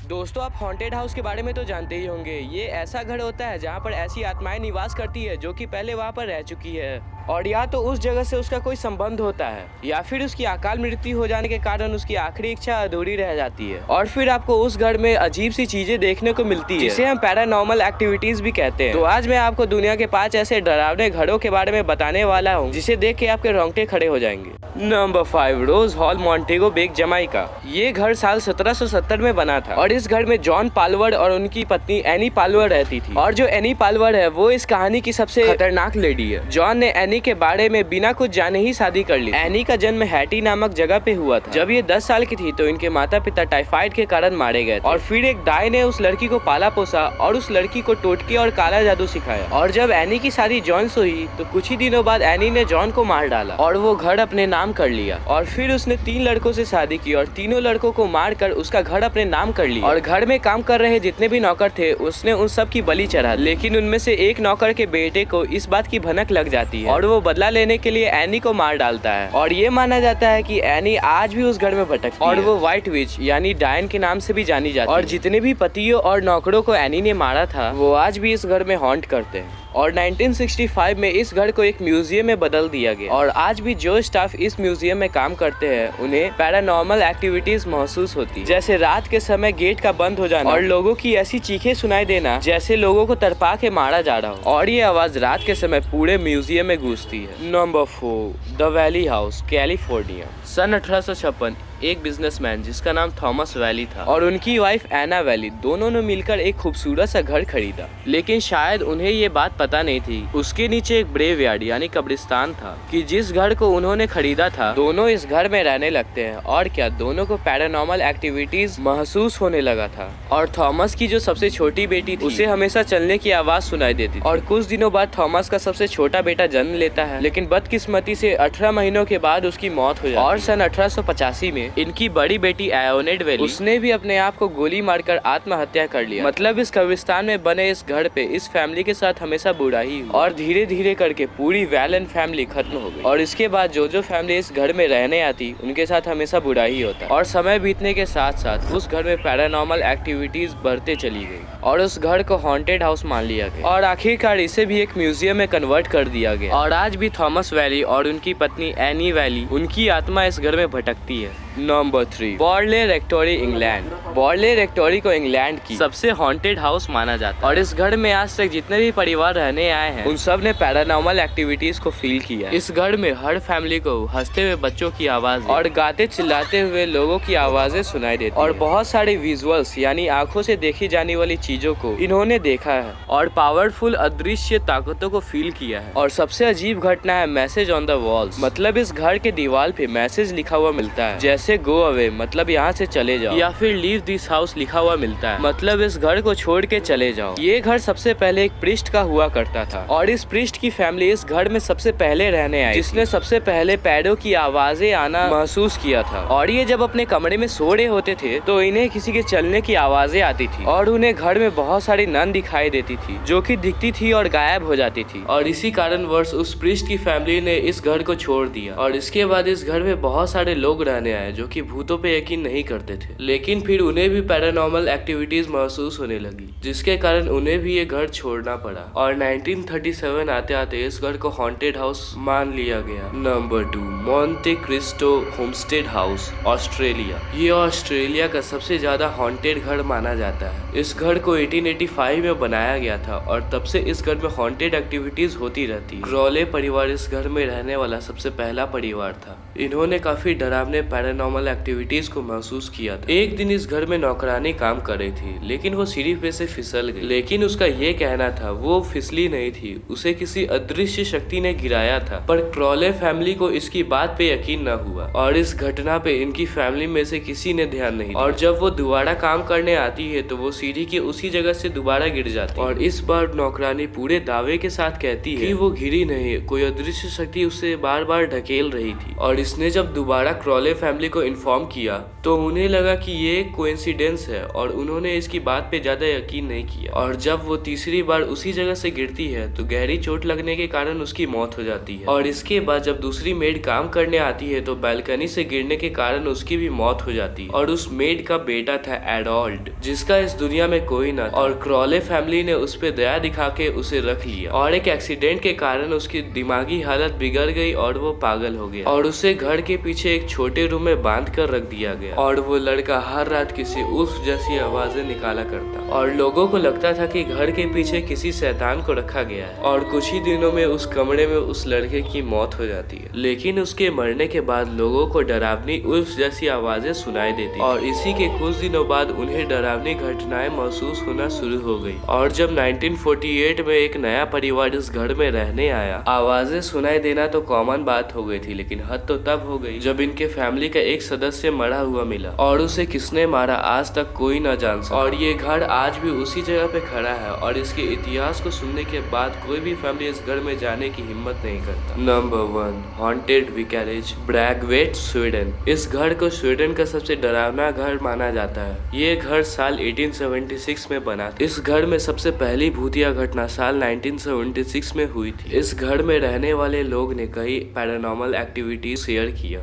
दोस्तों, आप haunted house के बारे में तो जानते ही होंगे। ये ऐसा घर होता है जहाँ पर ऐसी आत्माएं निवास करती है जो कि पहले वहाँ पर रह चुकी है, और या तो उस जगह से उसका कोई संबंध होता है या फिर उसकी अकाल मृत्यु हो जाने के कारण उसकी आखिरी इच्छा अधूरी रह जाती है, और फिर आपको उस घर में अजीब सी चीजें देखने को मिलती है जिसे हम पैरानॉर्मल एक्टिविटीज भी कहते हैं। तो आज मैं आपको दुनिया के 5 ऐसे डरावने घरों के बारे में बताने वाला हूँ जिसे देख के आपके रोंगटे खड़े हो जाएंगे। नंबर 5, रोज हॉल, मॉन्टेगो बे, जमाइका। ये घर साल 1770 में बना था और इस घर में जॉन पालवर और उनकी पत्नी एनी पालवर रहती थी। और जो एनी पालवर है वो इस कहानी की सबसे खतरनाक लेडी है। जॉन ने एनी के बारे में बिना कुछ जाने ही शादी कर ली। एनी का जन्म हैटी नामक जगह पे हुआ था। जब ये 10 साल की थी तो इनके माता पिता टाइफाइड के कारण मारे गए थे। और फिर एक दाई ने उस लड़की को पाला पोसा और उस लड़की को टोटके और काला जादू सिखाया। और जब एनी की शादी जॉन से हुई तो कुछ ही दिनों बाद एनी ने जॉन को मार डाला और वो घर अपने नाम कर लिया। और फिर उसने 3 लड़कों से शादी की और तीनों लड़कों को मार कर उसका घर अपने नाम कर लिया। और घर में काम कर रहे जितने भी नौकर थे उसने उन सब की बलि चढ़ा। लेकिन उनमें से एक नौकर के बेटे को इस बात की भनक लग जाती है और वो बदला लेने के लिए एनी को मार डालता है। और ये माना जाता है कि एनी आज भी उस घर में भटकती है और वो व्हाइट विच यानी डायन के नाम से भी जानी जाती है। और जितने भी पतियों और नौकरों को एनी ने मारा था वो आज भी इस घर में हॉन्ट करते हैं। और 1965 में इस घर को एक म्यूजियम में बदल दिया गया और आज भी जो स्टाफ इस म्यूजियम में काम करते हैं उन्हें पैरानॉर्मल एक्टिविटीज महसूस होती है, जैसे रात के समय गेट का बंद हो जाना और लोगों की ऐसी चीखें सुनाई देना जैसे लोगों को तड़पा के मारा जा रहा हो। और ये आवाज रात के समय पूरे म्यूजियम में गूंजती है। Number 4, the valley house, California. सन 1856 एक बिजनेसमैन जिसका नाम थॉमस वैली था और उनकी वाइफ एना वैली दोनों ने मिलकर एक खूबसूरत सा घर खरीदा। लेकिन शायद उन्हें ये बात पता नहीं थी उसके नीचे एक ग्रेवयार्ड यानी कब्रिस्तान था कि जिस घर को उन्होंने खरीदा था दोनों इस घर में रहने लगते हैं। और क्या दोनों को पैरानॉर्मल एक्टिविटीज महसूस होने लगा था। और थॉमस की जो सबसे छोटी बेटी थी उसे हमेशा चलने की आवाज सुनाई देती थी। और कुछ दिनों बाद थॉमस का सबसे छोटा बेटा जन्म लेता है, लेकिन बदकिस्मती से 18 महीनों के बाद उसकी मौत हो जाती है। और सन 1885 में इनकी बड़ी बेटी एओनेट वैली उसने भी अपने आप को गोली मारकर आत्महत्या कर लिया। मतलब इस कब्रिस्तान में बने इस घर पे इस फैमिली के साथ हमेशा बुरा ही हुआ। और धीरे धीरे करके पूरी वैलन फैमिली खत्म हो गई। और इसके बाद जो फैमिली इस घर में रहने आती उनके साथ हमेशा बुरा ही होता। और समय बीतने के साथ साथ उस घर में पैरानॉर्मल एक्टिविटीज बढ़ते चली गई और उस घर को हॉन्टेड हाउस मान लिया गया। और आखिरकार इसे भी एक म्यूजियम में कन्वर्ट कर दिया गया। और आज भी थॉमस वैली और उनकी पत्नी एनी वैली उनकी आत्मा इस घर में भटकती है। Number 3, बॉर्ले रेक्टोरी, England. बॉर्ले रेक्टोरी को इंग्लैंड की सबसे हॉन्टेड हाउस माना जाता है। और इस घर में आज तक जितने भी परिवार रहने आए हैं उन सब ने पैरानॉर्मल एक्टिविटीज को फील किया। इस घर में हर फैमिली को हंसते हुए बच्चों की आवाज और गाते चिल्लाते हुए लोगों की आवाजें सुनाई देती और बहुत सारे विजुअल्स यानी आंखों से देखी जाने वाली चीजों को इन्होंने देखा है और पावरफुल अदृश्य ताकतों को फील किया है। और सबसे अजीब घटना है मैसेज ऑन द वॉल्स। मतलब इस घर के दीवार पे मैसेज लिखा हुआ मिलता है, जैसे गो अवे मतलब यहाँ से चले जाओ, या फिर लीव दिस हाउस लिखा हुआ मिलता है मतलब इस घर को छोड़ के चले जाओ। ये घर सबसे पहले एक प्रिस्ट का हुआ करता था और इस प्रिस्ट की फैमिली इस घर में सबसे पहले रहने आई जिसने सबसे पहले पैरों की आवाजें आना महसूस किया था। और ये जब अपने कमरे में सो रहे होते थे तो इन्हें किसी के चलने की आवाजें आती थी और उन्हें घर में बहुत सारी नन दिखाई देती थी जो कि दिखती थी और गायब हो जाती थी। और इसी कारणवश उस प्रिस्ट की फैमिली ने इस घर को छोड़ दिया। और इसके बाद इस घर में बहुत सारे लोग रहने आए जो कि भूतों पे यकीन नहीं करते थे, लेकिन फिर उन्हें भी पैरानॉर्मल एक्टिविटीज महसूस होने लगी जिसके कारण उन्हें भी ये घर छोड़ना पड़ा। और 1937 आते आते इस घर को हॉन्टेड हाउस मान लिया गया। Number 2, Monte Cristo homestead house, Australia. ये ऑस्ट्रेलिया का सबसे ज्यादा हॉन्टेड घर माना जाता है। इस घर को 1885 में बनाया गया था और तब से इस घर में हॉन्टेड एक्टिविटीज होती रहती है। क्रॉले परिवार इस घर में रहने वाला सबसे पहला परिवार था। इन्होंने काफी डरावने पैरानॉर्मल एक्टिविटीज को महसूस किया था। एक दिन इस घर में नौकरानी काम कर रही थी लेकिन वो सीढ़ी पे से फिसल गई। लेकिन उसका ये कहना था वो फिसली नहीं थी, उसे किसी अदृश्य शक्ति ने गिराया था। पर क्रॉले फैमिली को इसकी बात पे यकीन न हुआ और इस घटना पे इनकी फैमिली में से किसी ने ध्यान नहीं दिया। और जब वो दोबारा काम करने आती है तो वो सीढ़ी की उसी जगह से दोबारा गिर जाती है। और इस बार नौकरानी पूरे दावे के साथ कहती है कि वो गिरी नहीं, कोई अदृश्य शक्ति उसे बार बार ढकेल रही थी। और इसने जब दोबारा क्रॉले फैमिली को इन्फॉर्म किया तो उन्हें लगा कि ये एक कोइंसिडेंस है और उन्होंने इसकी बात पे ज्यादा यकीन नहीं किया। और जब वो तीसरी बार उसी जगह से गिरती है तो गहरी चोट लगने के कारण उसकी मौत हो जाती है। और इसके बाद जब दूसरी मेड काम करने आती है तो बालकनी से गिरने के कारण उसकी भी मौत हो जाती है। और उस मेड का बेटा था एडोल्ड, जिसका इस दुनिया में कोई न था। और क्रॉले फैमिली ने उस पे दया दिखा के उसे रख लिया। और एक एक्सीडेंट के कारण उसकी दिमागी हालत बिगड़ गई और वो पागल हो गया और उसे घर के पीछे एक छोटे रूम में बांध कर रख दिया गया। और वो लड़का हर रात किसी उल्फ जैसी आवाजें निकाला करता और लोगों को लगता था कि घर के पीछे किसी शैतान को रखा गया है। और कुछ ही दिनों में उस कमरे में उस लड़के की मौत हो जाती है। लेकिन उसके मरने के बाद लोगों को डरावनी उल्फ जैसी आवाजें सुनाई देती और इसी के कुछ दिनों बाद उन्हें डरावनी घटनाएं महसूस होना शुरू हो गई। और जब 1948 में एक नया परिवार इस घर में रहने आया, आवाजें सुनाई देना तो कॉमन बात हो गई थी, लेकिन हद तो तब हो गई जब इनके फैमिली का एक सदस्य मरा हुआ मिला और उसे किसने मारा आज तक कोई न जान सका। और ये घर आज भी उसी जगह पे खड़ा है और इसके इतिहास को सुनने के बाद कोई भी फैमिली इस घर में जाने की हिम्मत नहीं करता। Number 1, haunted vicarage, Borgvattnet, Sweden. इस घर को स्वीडन का सबसे डरावना घर माना जाता है। ये घर साल 1876 में बना था। इस घर में सबसे पहली भूतिया घटना साल 1976 में हुई थी। इस घर में रहने वाले लोग ने कई पैरानॉर्मल एक्टिविटीज शेयर किया,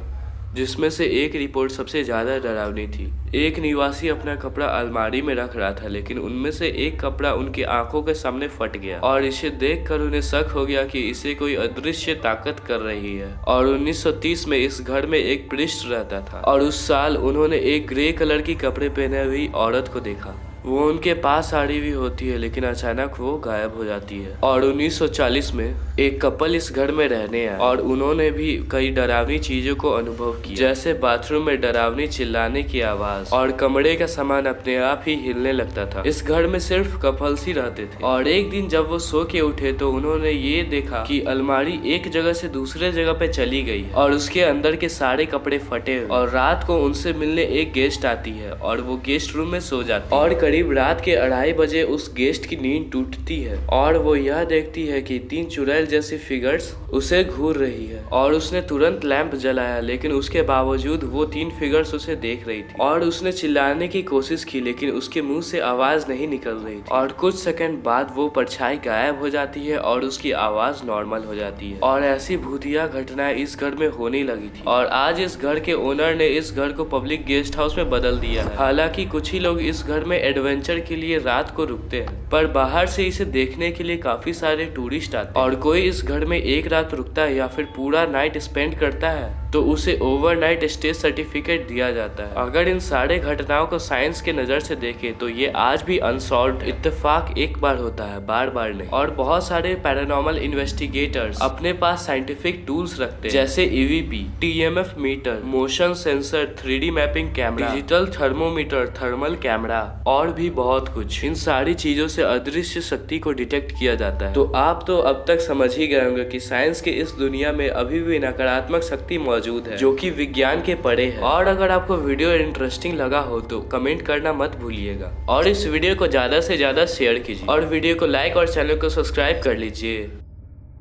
जिसमें से एक रिपोर्ट सबसे ज्यादा डरावनी थी। एक निवासी अपना कपड़ा अलमारी में रख रहा था, लेकिन उनमें से एक कपड़ा उनकी आंखों के सामने फट गया और इसे देखकर उन्हें शक हो गया कि इसे कोई अदृश्य ताकत कर रही है। और 1930 में इस घर में एक प्रीस्ट रहता था और उस साल उन्होंने एक ग्रे कलर की कपड़े पहने हुई औरत को देखा। वो उनके पास आ रही भी होती है, लेकिन अचानक वो गायब हो जाती है। और 1940 में एक कपल इस घर में रहने आया और उन्होंने भी कई डरावनी चीजों को अनुभव किया, जैसे बाथरूम में डरावनी चिल्लाने की आवाज और कमरे का सामान अपने आप ही हिलने लगता था। इस घर में सिर्फ कपल्स ही रहते थे। और एक दिन जब वो सो के उठे तो उन्होंने ये देखा कि अलमारी एक जगह से दूसरे जगह पे चली गई और उसके अंदर के सारे कपड़े फटे। और रात को उनसे मिलने एक गेस्ट आती है और वो गेस्ट रूम में सो जाती है। और करीब रात के 2:30 बजे उस गेस्ट की नींद टूटती है और वो यह देखती है कि 3 चुड़ैल जैसी फिगर्स उसे घूर रही है। और उसने तुरंत लैंप जलाया, लेकिन उसके बावजूद वो 3 फिगर्स उसे देख रही थी। और उसने चिल्लाने की कोशिश की, लेकिन उसके मुंह से आवाज नहीं निकल रही थी। और कुछ सेकंड बाद वो परछाई गायब हो जाती है और उसकी आवाज नॉर्मल हो जाती है। और ऐसी भूतिया घटनाएं इस घर में होने लगी थी। और आज इस घर के ओनर ने इस घर को पब्लिक गेस्ट हाउस में बदल दिया है। हालांकि कुछ ही लोग इस घर में एडवेंचर के लिए रात को रुकते हैं, पर बाहर से इसे देखने के लिए काफी सारे टूरिस्ट आते हैं। और कोई इस घर में एक रात रुकता है या फिर पूरा नाइट स्पेंड करता है तो उसे ओवरनाइट स्टे सर्टिफिकेट दिया जाता है। अगर इन सारे घटनाओं को साइंस के नजर से देखें तो ये आज भी अनसॉल्व्ड इत्तेफाक एक बार होता है, बार बार नहीं। और बहुत सारे पैरानॉर्मल इन्वेस्टिगेटर्स अपने पास साइंटिफिक टूल्स रखते हैं, जैसे EVP, TMF meter, motion sensor, 3D mapping camera, digital thermometer, thermal camera और भी बहुत कुछ। इन सारी चीजों से अदृश्य शक्ति को डिटेक्ट किया जाता है। तो आप तो अब तक समझ ही गए होंगे कि साइंस के इस दुनिया में अभी भी नकारात्मक शक्ति मौजूद है, जो कि विज्ञान के परे है। और अगर आपको वीडियो इंटरेस्टिंग लगा हो तो कमेंट करना मत भूलिएगा और इस वीडियो को ज्यादा से ज्यादा शेयर कीजिए और वीडियो को लाइक और चैनल को सब्सक्राइब कर लीजिए।